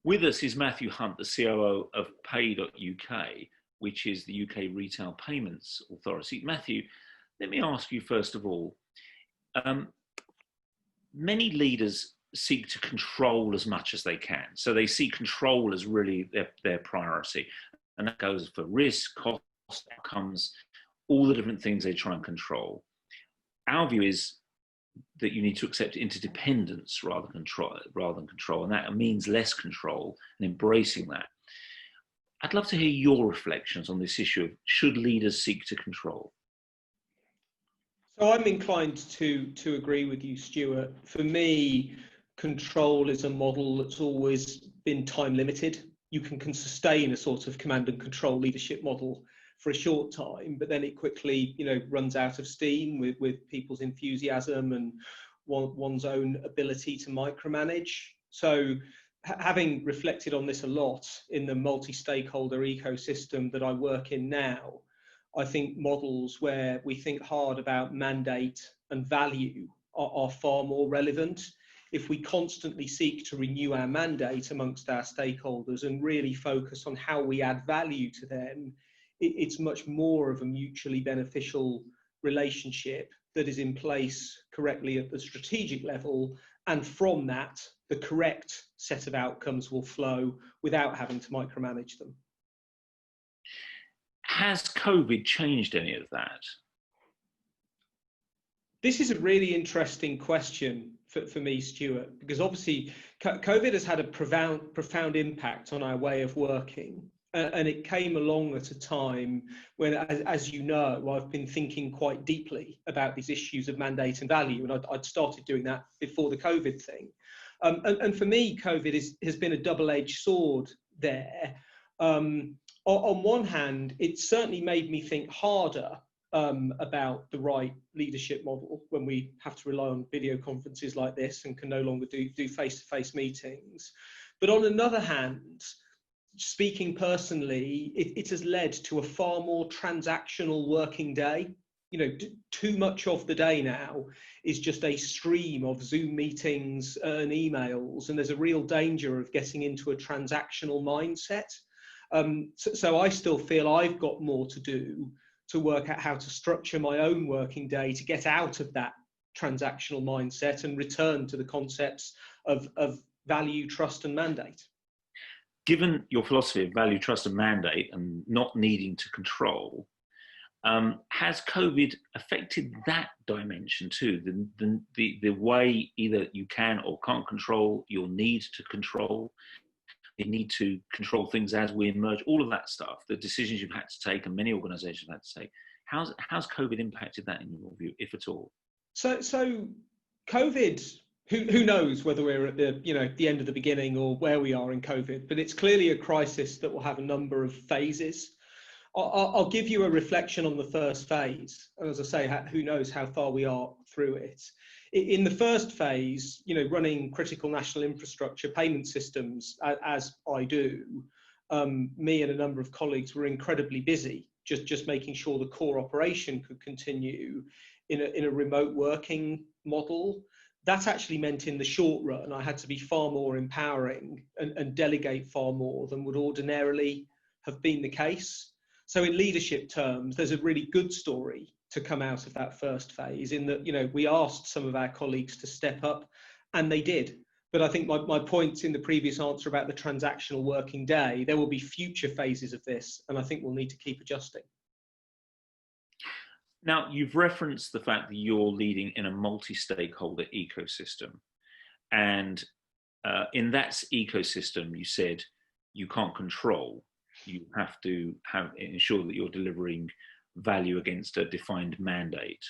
With us is Matthew Hunt, the COO of Pay.uk, which is the UK Retail Payments Authority. Matthew, let me ask you first of all, many leaders seek to control as much as they can. So they see control as really their priority. And that goes for risk, cost, outcomes, all the different things they try and control. Our view is that you need to accept interdependence rather than control, and that means less control and embracing that. I'd love to hear your reflections on this issue of should leaders seek to control? So I'm inclined to agree with you, Stuart. For me, control is a model that's always been time limited. You can sustain a sort of command and control leadership model for a short time, but then it quickly, runs out of steam with people's enthusiasm and one's own ability to micromanage. So having reflected on this a lot in the multi-stakeholder ecosystem that I work in now, I think models where we think hard about mandate and value are far more relevant. If we constantly seek to renew our mandate amongst our stakeholders and really focus on how we add value to them, it's much more of a mutually beneficial relationship that is in place correctly at the strategic level, and from that, the correct set of outcomes will flow without having to micromanage them. Has COVID changed any of that? This is a really interesting question for me, Stuart, because obviously COVID has had a profound impact on our way of working. And it came along at a time when, as you know, I've been thinking quite deeply about these issues of mandate and value. And I'd started doing that before the COVID thing. And for me, COVID has been a double-edged sword there. On one hand, it certainly made me think harder about the right leadership model when we have to rely on video conferences like this and can no longer do face-to-face meetings. But on another hand, speaking personally, it has led to a far more transactional working day. Too much of the day now is just a stream of Zoom meetings and emails, and there's a real danger of getting into a transactional mindset. So I still feel I've got more to do to work out how to structure my own working day to get out of that transactional mindset and return to the concepts of value, trust, and mandate. Given your philosophy of value, trust, and mandate, and not needing to control, has COVID affected that dimension too? The way either you can or can't control, your need to control, the need to control things as we emerge, all of that stuff, the decisions you've had to take, and many organisations have had to take. How's COVID impacted that in your view, if at all? So COVID. Who knows whether we're at the end of the beginning or where we are in COVID, but it's clearly a crisis that will have a number of phases. I'll give you a reflection on the first phase. And as I say, who knows how far we are through it. In the first phase, running critical national infrastructure payment systems, as I do, me and a number of colleagues were incredibly busy, just making sure the core operation could continue in a remote working model. That actually meant in the short run, I had to be far more empowering and delegate far more than would ordinarily have been the case. So in leadership terms, there's a really good story to come out of that first phase in that, we asked some of our colleagues to step up and they did. But I think my points in the previous answer about the transactional working day, there will be future phases of this, and I think we'll need to keep adjusting. Now, you've referenced the fact that you're leading in a multi-stakeholder ecosystem. And in that ecosystem, you said you can't control. You have to ensure that you're delivering value against a defined mandate.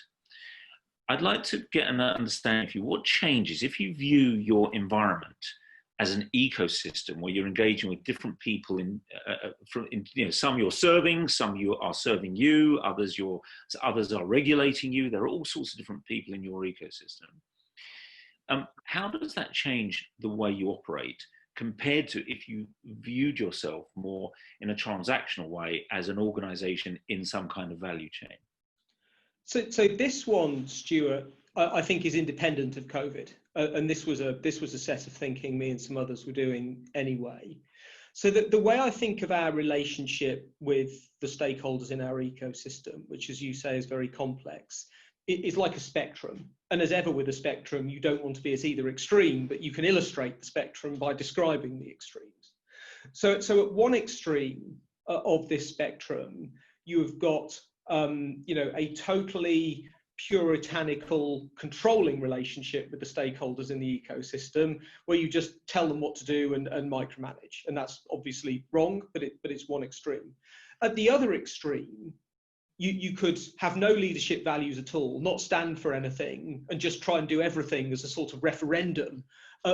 I'd like to get an understanding of you. What changes if you view your environment as an ecosystem where you're engaging with different people some you're serving, some you are serving you, others are regulating you. There are all sorts of different people in your ecosystem. How does that change the way you operate compared to if you viewed yourself more in a transactional way as an organization in some kind of value chain? So this one, Stuart, I think is independent of COVID, and this was a set of thinking me and some others were doing anyway. So the way I think of our relationship with the stakeholders in our ecosystem, which as you say is very complex, it is like a spectrum. And as ever with a spectrum, you don't want to be at either extreme, but you can illustrate the spectrum by describing the extremes. So at one extreme of this spectrum, you have got a totally puritanical controlling relationship with the stakeholders in the ecosystem, where you just tell them what to do and micromanage, and that's obviously wrong, but it's one extreme. At the other extreme, you could have no leadership values at all, not stand for anything, and just try and do everything as a sort of referendum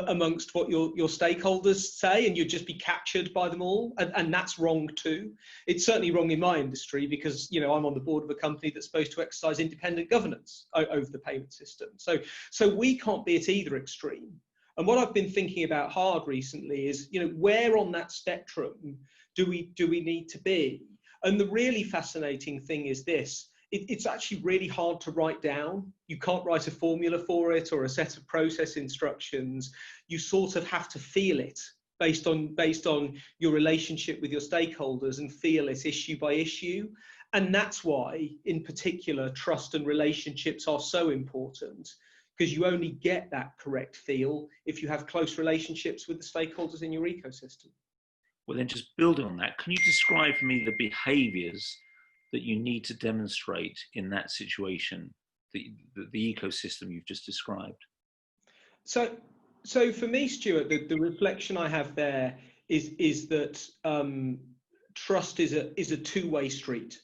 amongst what your stakeholders say, and you'd just be captured by them all, and that's wrong too. It's certainly wrong in my industry because I'm on the board of a company that's supposed to exercise independent governance over the payment system. So we can't be at either extreme. And what I've been thinking about hard recently is where on that spectrum do we need to be? And the really fascinating thing is this. It's actually really hard to write down. You can't write a formula for it or a set of process instructions. You sort of have to feel it based on your relationship with your stakeholders and feel it issue by issue. And that's why, in particular, trust and relationships are so important, because you only get that correct feel if you have close relationships with the stakeholders in your ecosystem. Well, then just building on that, can you describe for me the behaviours that you need to demonstrate in that situation, the ecosystem you've just described? So for me, Stuart, the reflection I have there is that trust is a two-way street,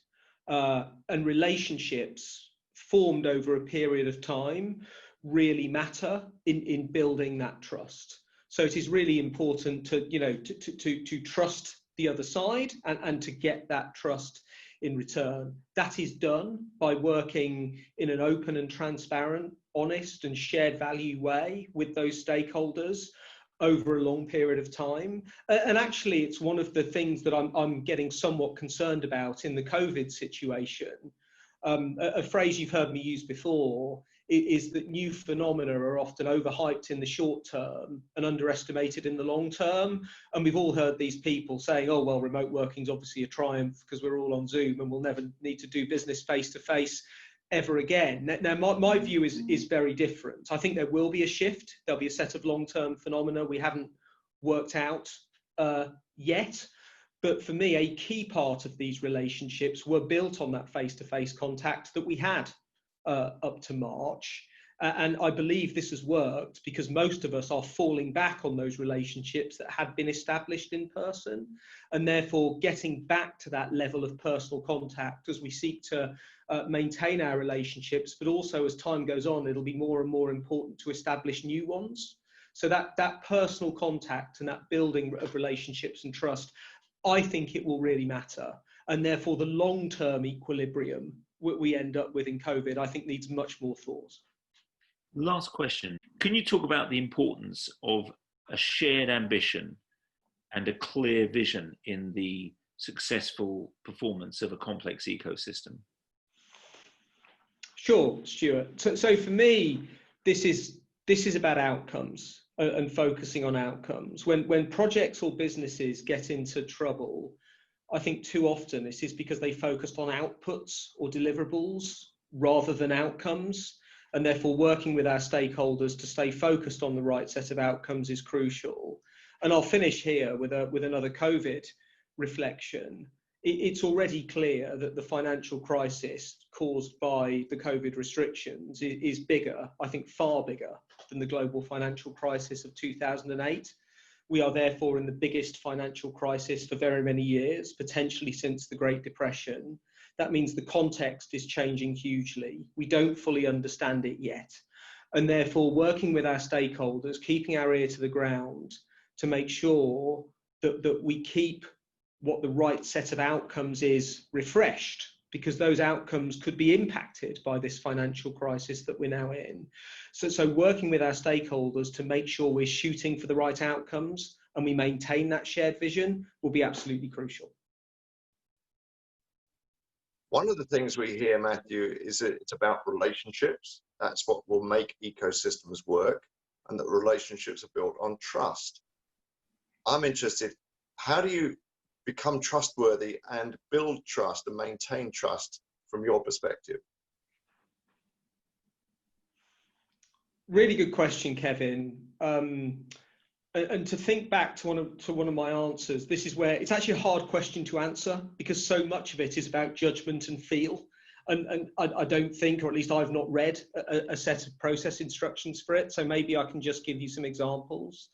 and relationships formed over a period of time really matter in building that trust. So it is really important to trust the other side and to get that trust in return. That is done by working in an open and transparent, honest and shared value way with those stakeholders over a long period of time. And actually, it's one of the things that I'm getting somewhat concerned about in the COVID situation. A phrase you've heard me use before is that new phenomena are often overhyped in the short term and underestimated in the long term. And we've all heard these people saying, oh, well, remote working is obviously a triumph because we're all on Zoom and we'll never need to do business face-to-face ever again. Now, my view is very different. I think there will be a shift. There'll be a set of long-term phenomena we haven't worked out yet. But for me, a key part of these relationships were built on that face-to-face contact that we had up to March. And I believe this has worked because most of us are falling back on those relationships that had been established in person, and therefore getting back to that level of personal contact as we seek to maintain our relationships. But also as time goes on, it'll be more and more important to establish new ones. So that personal contact and that building of relationships and trust, I think it will really matter. And therefore the long-term equilibrium we end up with in COVID, I think needs much more thought. Last question. Can you talk about the importance of a shared ambition and a clear vision in the successful performance of a complex ecosystem? Sure, Stuart. So for me, this is about outcomes and focusing on outcomes. When projects or businesses get into trouble, I think too often this is because they focused on outputs or deliverables rather than outcomes, and therefore working with our stakeholders to stay focused on the right set of outcomes is crucial. And I'll finish here with another COVID reflection. It's already clear that the financial crisis caused by the COVID restrictions is bigger, I think far bigger, than the global financial crisis of 2008. We are therefore in the biggest financial crisis for very many years, potentially since the Great Depression. That means the context is changing hugely. We don't fully understand it yet. And therefore working with our stakeholders, keeping our ear to the ground to make sure that we keep what the right set of outcomes is refreshed, because those outcomes could be impacted by this financial crisis that we're now in. So working with our stakeholders to make sure we're shooting for the right outcomes and we maintain that shared vision will be absolutely crucial. One of the things we hear, Matthew, is that it's about relationships. That's what will make ecosystems work, and that relationships are built on trust. I'm interested, how do you become trustworthy and build trust and maintain trust from your perspective? Really good question, Kevin. And to think back to one of my answers, this is where it's actually a hard question to answer, because so much of it is about judgment and feel. And I don't think, or at least I've not read a set of process instructions for it. So maybe I can just give you some examples.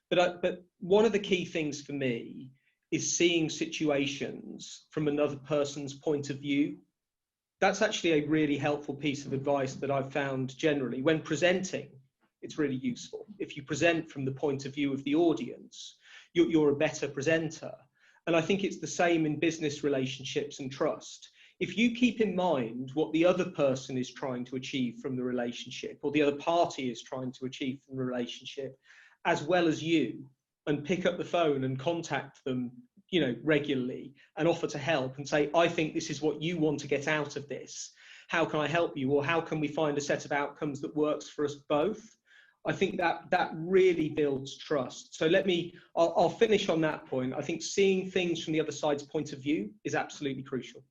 But one of the key things for me is seeing situations from another person's point of view. That's actually a really helpful piece of advice that I've found generally. When presenting, it's really useful. If you present from the point of view of the audience, you're a better presenter. And I think it's the same in business relationships and trust. If you keep in mind what the other person is trying to achieve from the relationship, or the other party is trying to achieve from the relationship, as well as you, and pick up the phone and contact them, regularly, and offer to help and say, I think this is what you want to get out of this. How can I help you? Or how can we find a set of outcomes that works for us both? I think that really builds trust. So I'll finish on that point. I think seeing things from the other side's point of view is absolutely crucial.